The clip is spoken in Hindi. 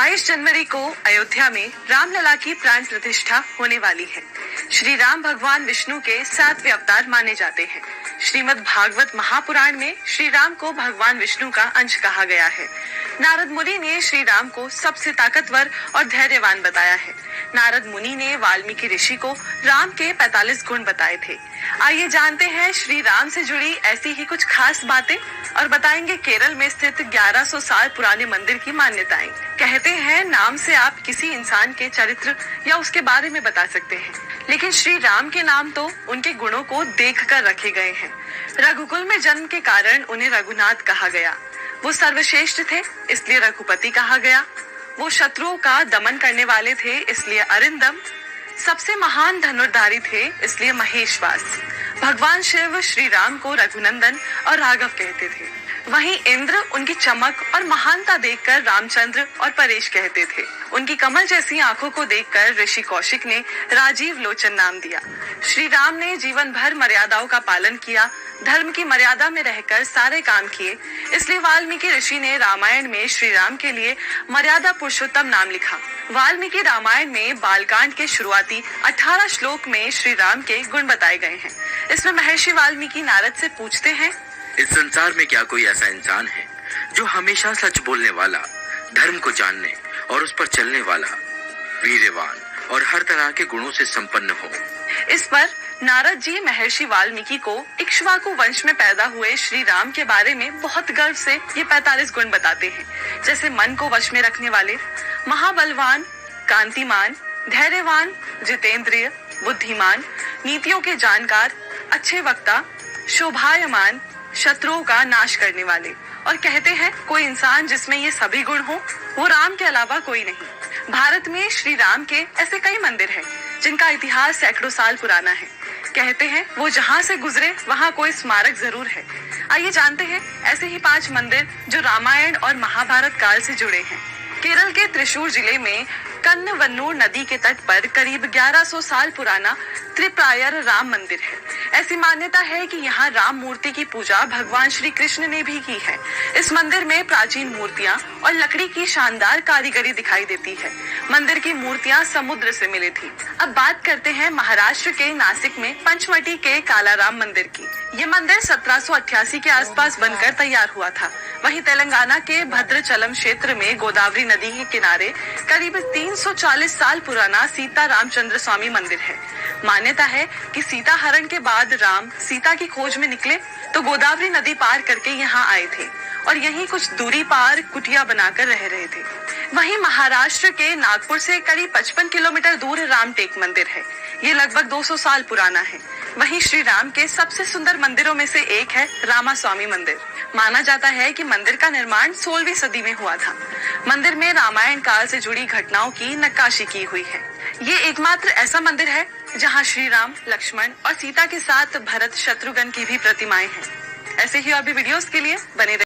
22 जनवरी को अयोध्या में रामलला की प्राण प्रतिष्ठा होने वाली है। श्री राम भगवान विष्णु के 7वें अवतार माने जाते हैं। श्रीमद् भागवत महापुराण में श्री राम को भगवान विष्णु का अंश कहा गया है। नारद मुनि ने श्री राम को सबसे ताकतवर और धैर्यवान बताया है। नारद मुनि ने वाल्मीकि ऋषि को राम के 45 गुण बताए थे। आइए जानते हैं श्री राम से जुड़ी ऐसी ही कुछ खास बातें और बताएंगे केरल में स्थित 1100 साल पुराने मंदिर की मान्यताएं। कहते हैं नाम से आप किसी इंसान के चरित्र या उसके बारे में बता सकते हैं, लेकिन श्री राम के नाम तो उनके गुणों को देखकर रखे गए हैं। रघुकुल में जन्म के कारण उन्हें रघुनाथ कहा गया। वो सर्वश्रेष्ठ थे, इसलिए रघुपति कहा गया। वो शत्रुओं का दमन करने वाले थे, इसलिए अरिंदम। सबसे महान धनुर्धारी थे, इसलिए महेशवास। भगवान शिव श्री राम को रघुनंदन और राघव कहते थे। वहीं इंद्र उनकी चमक और महानता देखकर रामचंद्र और परेश कहते थे। उनकी कमल जैसी आंखों को देखकर ऋषि कौशिक ने राजीव लोचन नाम दिया। श्री राम ने जीवन भर मर्यादाओं का पालन किया, धर्म की मर्यादा में रहकर सारे काम किए, इसलिए वाल्मीकि ऋषि ने रामायण में श्री राम के लिए मर्यादा पुरुषोत्तम नाम लिखा। वाल्मीकि रामायण में बालकांड के शुरुआती 18 श्लोक में श्री राम के गुण बताए गए हैं। इसमें महर्षि वाल्मीकि नारद से पूछते हैं, इस संसार में क्या कोई ऐसा इंसान है जो हमेशा सच बोलने वाला, धर्म को जानने और उस पर चलने वाला, वीर्यवान और हर तरह के गुणों से संपन्न हो? इस पर नारद जी महर्षि वाल्मीकि को इक्ष्वाकु वंश में पैदा हुए श्री राम के बारे में बहुत गर्व से ये 45 गुण बताते हैं, जैसे मन को वश में रखने वाले, महाबलवान, कांतिमान, धैर्यवान, जितेंद्रिय, बुद्धिमान, नीतियों के जानकार, अच्छे वक्ता, शोभायमान, शत्रुओं का नाश करने वाले। और कहते हैं कोई इंसान जिसमें ये सभी गुण हो वो राम के अलावा कोई नहीं। भारत में श्री राम के ऐसे कई मंदिर हैं जिनका इतिहास सैकड़ों साल पुराना है। कहते हैं वो जहाँ से गुजरे वहाँ कोई स्मारक जरूर है। आइए जानते हैं ऐसे ही 5 मंदिर जो रामायण और महाभारत काल से जुड़े हैं। केरल के त्रिशूर जिले में कन्नवन्नूर नदी के तट पर करीब 1100 साल पुराना त्रिप्रायर राम मंदिर है। ऐसी मान्यता है कि यहाँ राम मूर्ति की पूजा भगवान श्री कृष्ण ने भी की है। इस मंदिर में प्राचीन मूर्तियाँ और लकड़ी की शानदार कारीगरी दिखाई देती है। मंदिर की मूर्तियाँ समुद्र से मिली थी। अब बात करते हैं महाराष्ट्र के नासिक में पंचवटी के कालाराम मंदिर की। ये मंदिर 1788 के आसपास बनकर तैयार हुआ था। वहीं तेलंगाना के भद्राचलम क्षेत्र में गोदावरी नदी के किनारे करीब 340 साल पुराना सीता रामचंद्र स्वामी मंदिर है। मान्यता है कि सीता हरण के बाद राम सीता की खोज में निकले तो गोदावरी नदी पार करके यहाँ आए थे और यहीं कुछ दूरी पार कुटिया बनाकर रह रहे थे। वहीं महाराष्ट्र के नागपुर से करीब 55 किलोमीटर दूर रामटेक मंदिर है। ये लगभग 200 साल पुराना है। वहीं श्री राम के सबसे सुंदर मंदिरों में से एक है रामास्वामी मंदिर। माना जाता है कि मंदिर का निर्माण 16वीं सदी में हुआ था। मंदिर में रामायण काल से जुड़ी घटनाओं की नक्काशी की हुई है। ये एकमात्र ऐसा मंदिर है जहां श्री राम, लक्ष्मण और सीता के साथ भरत, शत्रुघ्न की भी प्रतिमाएं हैं। ऐसे ही और भी वीडियोस के लिए बने रहिए।